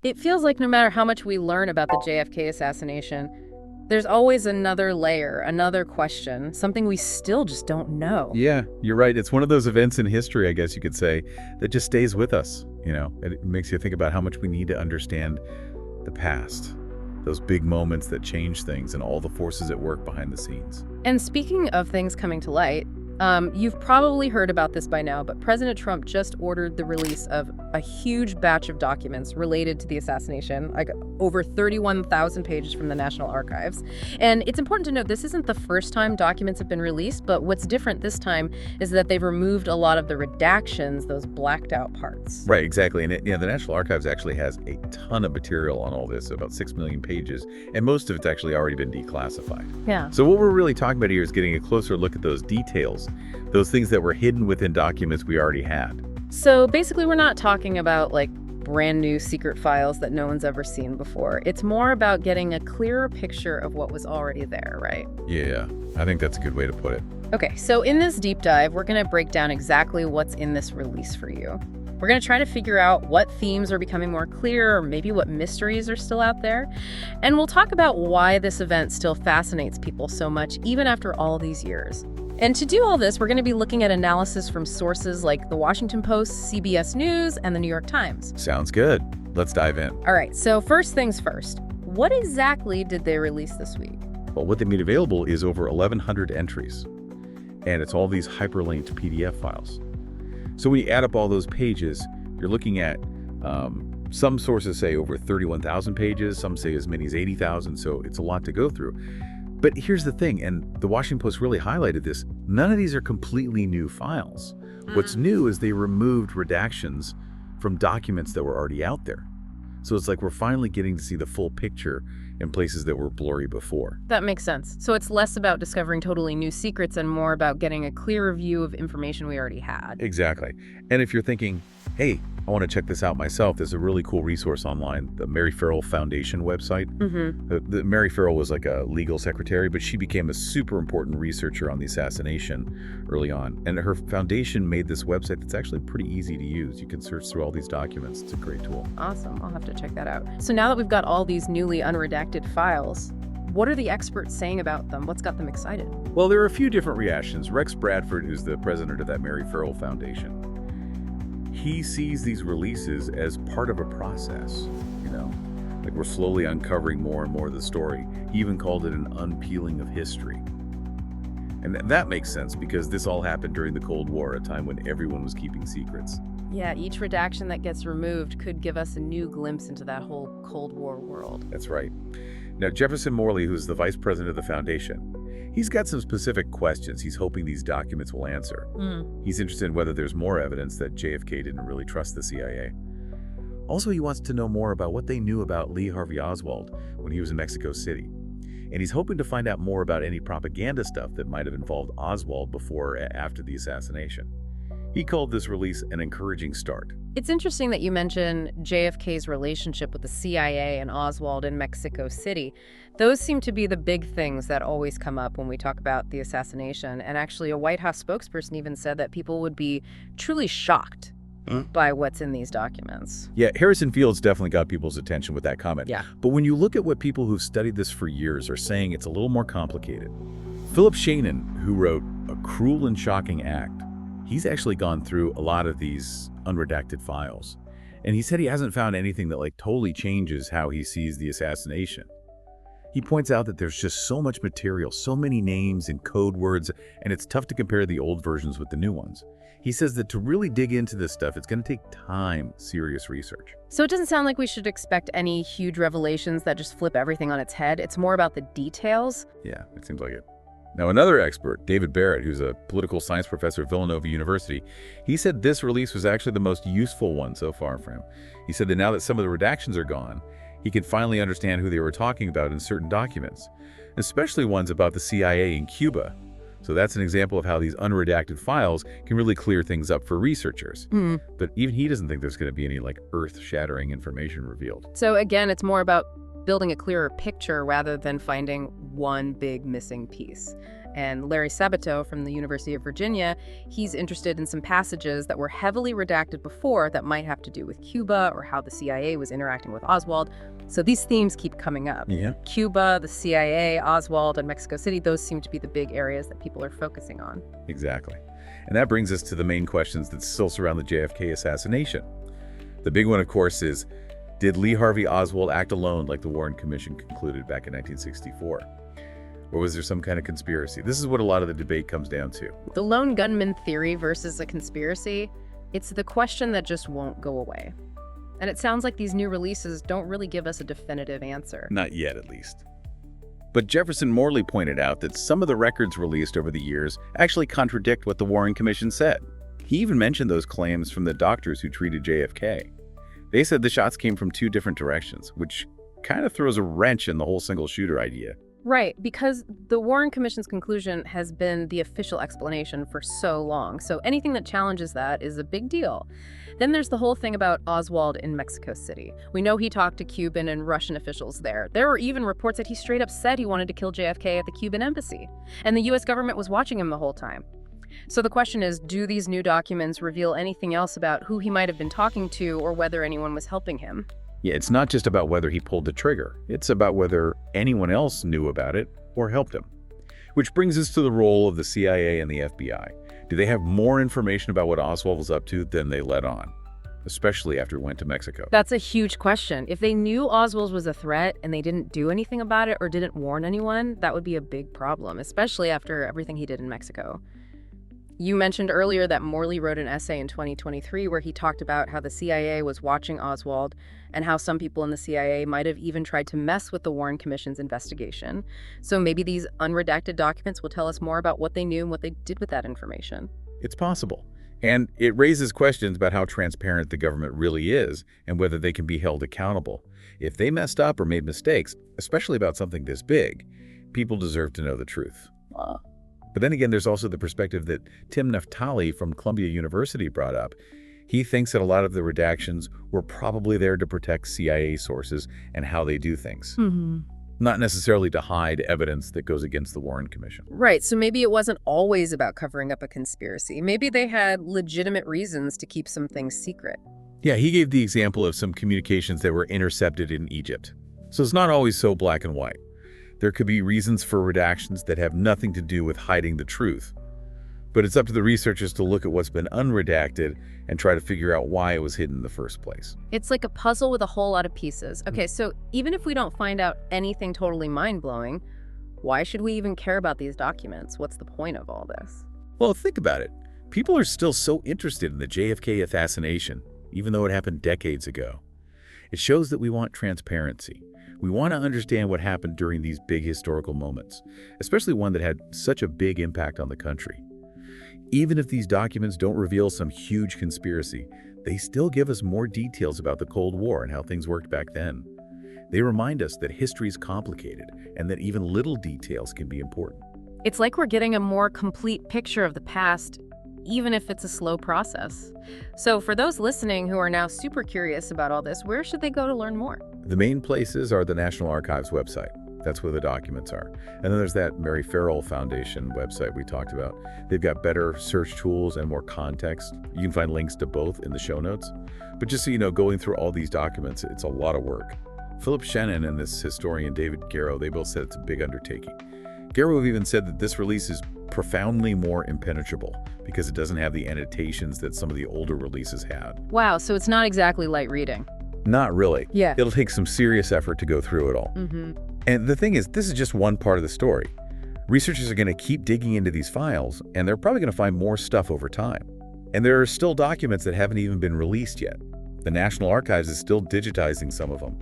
It feels like no matter how much we learn about the JFK assassination, there's always another layer, another question, something we still just don't know. Yeah, you're right. It's one of those events in history, I guess you could say, that just stays with us, and it makes you think about how much we need to understand the past, those big moments that change things and all the forces at work behind the scenes. And speaking of things coming to light, you've probably heard about this by now, but President Trump just ordered the release of a huge batch of documents related to the assassination, like over 31,000 pages from the National Archives. And it's important to note this isn't the first time documents have been released, but what's different this time is that they've removed a lot of the redactions, those blacked out parts. Right, exactly. And the National Archives actually has a ton of material on all this, about 6 million pages, and most of it's actually already been declassified. Yeah. So what we're really talking about here is getting a closer look at those details, those things that were hidden within documents we already had. So basically, we're not talking about like brand new secret files that no one's ever seen before. It's more about getting a clearer picture of what was already there, right? Yeah, I think that's a good way to put it. Okay, so in this deep dive, we're going to break down exactly what's in this release for you. We're going to try to figure out what themes are becoming more clear, or maybe what mysteries are still out there. And we'll talk about why this event still fascinates people so much, even after all these years. And to do all this, we're going to be looking at analysis from sources like The Washington Post, CBS News, and The New York Times. Sounds good. Let's dive in. All right, so first things first. What exactly did they release this week? Well, what they made available is over 1,100 entries, and it's all these hyperlinked PDF files. So when you add up all those pages, you're looking at, some sources say over 31,000 pages, some say as many as 80,000, so it's a lot to go through. But here's the thing, and the Washington Post really highlighted this, none of these are completely new files. What's new is they removed redactions from documents that were already out there. So it's like we're finally getting to see the full picture in places that were blurry before. That makes sense. So it's less about discovering totally new secrets and more about getting a clearer view of information we already had. Exactly. And if you're thinking, hey, I want to check this out myself, there's a really cool resource online, the Mary Farrell Foundation website. The Mary Farrell was like a legal secretary, but she became a super important researcher on the assassination early on. And her foundation made this website that's actually pretty easy to use. You can search through all these documents. It's a great tool. Awesome. I'll have to check that out. So now that we've got all these newly unredacted files, what are the experts saying about them? What's got them excited? Well, there are a few different reactions. Rex Bradford, who's the president of that Mary Farrell Foundation, he sees these releases as part of a process, like we're slowly uncovering more and more of the story. He even called it an unpeeling of history. And that makes sense because this all happened during the Cold War, a time when everyone was keeping secrets. Yeah, each redaction that gets removed could give us a new glimpse into that whole Cold War world. That's right. Now, Jefferson Morley, who's the vice president of the foundation, he's got some specific questions he's hoping these documents will answer. He's interested in whether there's more evidence that JFK didn't really trust the CIA. Also, he wants to know more about what they knew about Lee Harvey Oswald when he was in Mexico City. And he's hoping to find out more about any propaganda stuff that might have involved Oswald before or after the assassination. He called this release an encouraging start. It's interesting that you mention JFK's relationship with the CIA and Oswald in Mexico City. Those seem to be the big things that always come up when we talk about the assassination. And actually, a White House spokesperson even said that people would be truly shocked by what's in these documents. Yeah, Harrison Fields definitely got people's attention with that comment. Yeah. But when you look at what people who've studied this for years are saying, it's a little more complicated. Philip Shannon, who wrote A Cruel and Shocking Act, he's actually gone through a lot of these unredacted files. And he said he hasn't found anything that totally changes how he sees the assassination. He points out that there's just so much material, so many names and code words, and it's tough to compare the old versions with the new ones. He says that to really dig into this stuff, it's going to take time, serious research. So it doesn't sound like we should expect any huge revelations that just flip everything on its head. It's more about the details. Yeah, it seems like it. Now, another expert, David Barrett, who's a political science professor at Villanova University, he said this release was actually the most useful one so far for him. He said that now that some of the redactions are gone, he can finally understand who they were talking about in certain documents, especially ones about the CIA in Cuba. So that's an example of how these unredacted files can really clear things up for researchers. But even he doesn't think there's going to be any earth-shattering information revealed. So again, it's more about building a clearer picture rather than finding one big missing piece. And Larry Sabato from the University of Virginia, he's interested in some passages that were heavily redacted before that might have to do with Cuba or how the CIA was interacting with Oswald. So these themes keep coming up. Yeah. Cuba, the CIA, Oswald, and Mexico City, those seem to be the big areas that people are focusing on. Exactly. And that brings us to the main questions that still surround the JFK assassination. The big one, of course, is, did Lee Harvey Oswald act alone like the Warren Commission concluded back in 1964? Or was there some kind of conspiracy? This is what a lot of the debate comes down to. The lone gunman theory versus a conspiracy, it's the question that just won't go away. And it sounds like these new releases don't really give us a definitive answer. Not yet, at least. But Jefferson Morley pointed out that some of the records released over the years actually contradict what the Warren Commission said. He even mentioned those claims from the doctors who treated JFK. They said the shots came from two different directions, which kind of throws a wrench in the whole single shooter idea. Right, because the Warren Commission's conclusion has been the official explanation for so long, so anything that challenges that is a big deal. Then there's the whole thing about Oswald in Mexico City. We know he talked to Cuban and Russian officials there. There were even reports that he straight up said he wanted to kill JFK at the Cuban embassy, and the US government was watching him the whole time. So the question is, do these new documents reveal anything else about who he might have been talking to or whether anyone was helping him? Yeah, it's not just about whether he pulled the trigger. It's about whether anyone else knew about it or helped him. Which brings us to the role of the CIA and the FBI. Do they have more information about what Oswald was up to than they let on? Especially after he went to Mexico. That's a huge question. If they knew Oswald was a threat and they didn't do anything about it or didn't warn anyone, that would be a big problem, especially after everything he did in Mexico. You mentioned earlier that Morley wrote an essay in 2023 where he talked about how the CIA was watching Oswald and how some people in the CIA might have even tried to mess with the Warren Commission's investigation. So maybe these unredacted documents will tell us more about what they knew and what they did with that information. It's possible. And it raises questions about how transparent the government really is and whether they can be held accountable. If they messed up or made mistakes, especially about something this big, people deserve to know the truth. But then again, there's also the perspective that Tim Naftali from Columbia University brought up. He thinks that a lot of the redactions were probably there to protect CIA sources and how they do things. Not necessarily to hide evidence that goes against the Warren Commission. Right, so maybe it wasn't always about covering up a conspiracy. Maybe they had legitimate reasons to keep some things secret. Yeah, he gave the example of some communications that were intercepted in Egypt. So it's not always so black and white. There could be reasons for redactions that have nothing to do with hiding the truth. But it's up to the researchers to look at what's been unredacted and try to figure out why it was hidden in the first place. It's like a puzzle with a whole lot of pieces. Okay, so even if we don't find out anything totally mind-blowing, why should we even care about these documents? What's the point of all this? Well, think about it. People are still so interested in the JFK assassination, even though it happened decades ago. It shows that we want transparency. We want to understand what happened during these big historical moments, especially one that had such a big impact on the country. Even if these documents don't reveal some huge conspiracy, they still give us more details about the Cold War and how things worked back then. They remind us that history is complicated and that even little details can be important. It's like we're getting a more complete picture of the past, even if it's a slow process. So for those listening who are now super curious about all this, where should they go to learn more? The main places are the National Archives website. That's where the documents are. And then there's that Mary Farrell Foundation website we talked about. They've got better search tools and more context. You can find links to both in the show notes. But just so you know, going through all these documents, it's a lot of work. Philip Shannon and this historian David Garrow, they both said it's a big undertaking. Garrow even said that this release is profoundly more impenetrable because it doesn't have the annotations that some of the older releases had. Wow, so it's not exactly light reading. Not really. Yeah. It'll take some serious effort to go through it all. And the thing is, this is just one part of the story. Researchers are going to keep digging into these files, and they're probably going to find more stuff over time. And there are still documents that haven't even been released yet. The National Archives is still digitizing some of them.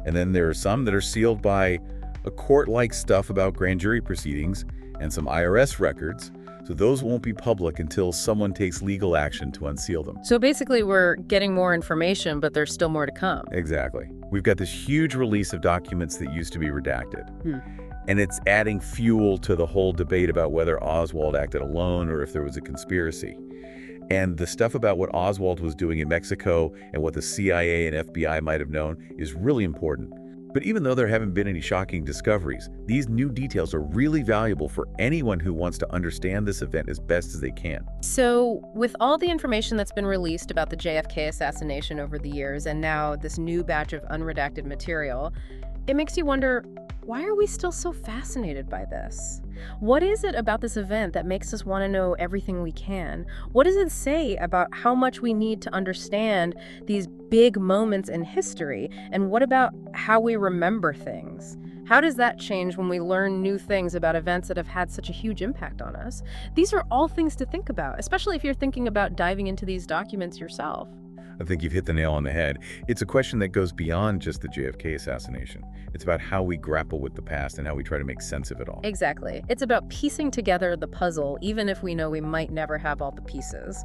And then there are some that are sealed by a court-like stuff about grand jury proceedings and some IRS records, so those won't be public until someone takes legal action to unseal them. So basically we're getting more information, but there's still more to come. Exactly. We've got this huge release of documents that used to be redacted. And it's adding fuel to the whole debate about whether Oswald acted alone or if there was a conspiracy. And the stuff about what Oswald was doing in Mexico and what the CIA and FBI might have known is really important. But even though there haven't been any shocking discoveries, these new details are really valuable for anyone who wants to understand this event as best as they can. So, with all the information that's been released about the JFK assassination over the years, and now this new batch of unredacted material, it makes you wonder, why are we still so fascinated by this? What is it about this event that makes us want to know everything we can? What does it say about how much we need to understand these big moments in history? And what about how we remember things? How does that change when we learn new things about events that have had such a huge impact on us? These are all things to think about, especially if you're thinking about diving into these documents yourself. I think you've hit the nail on the head. It's a question that goes beyond just the JFK assassination. It's about how we grapple with the past and how we try to make sense of it all. Exactly. It's about piecing together the puzzle, even if we know we might never have all the pieces.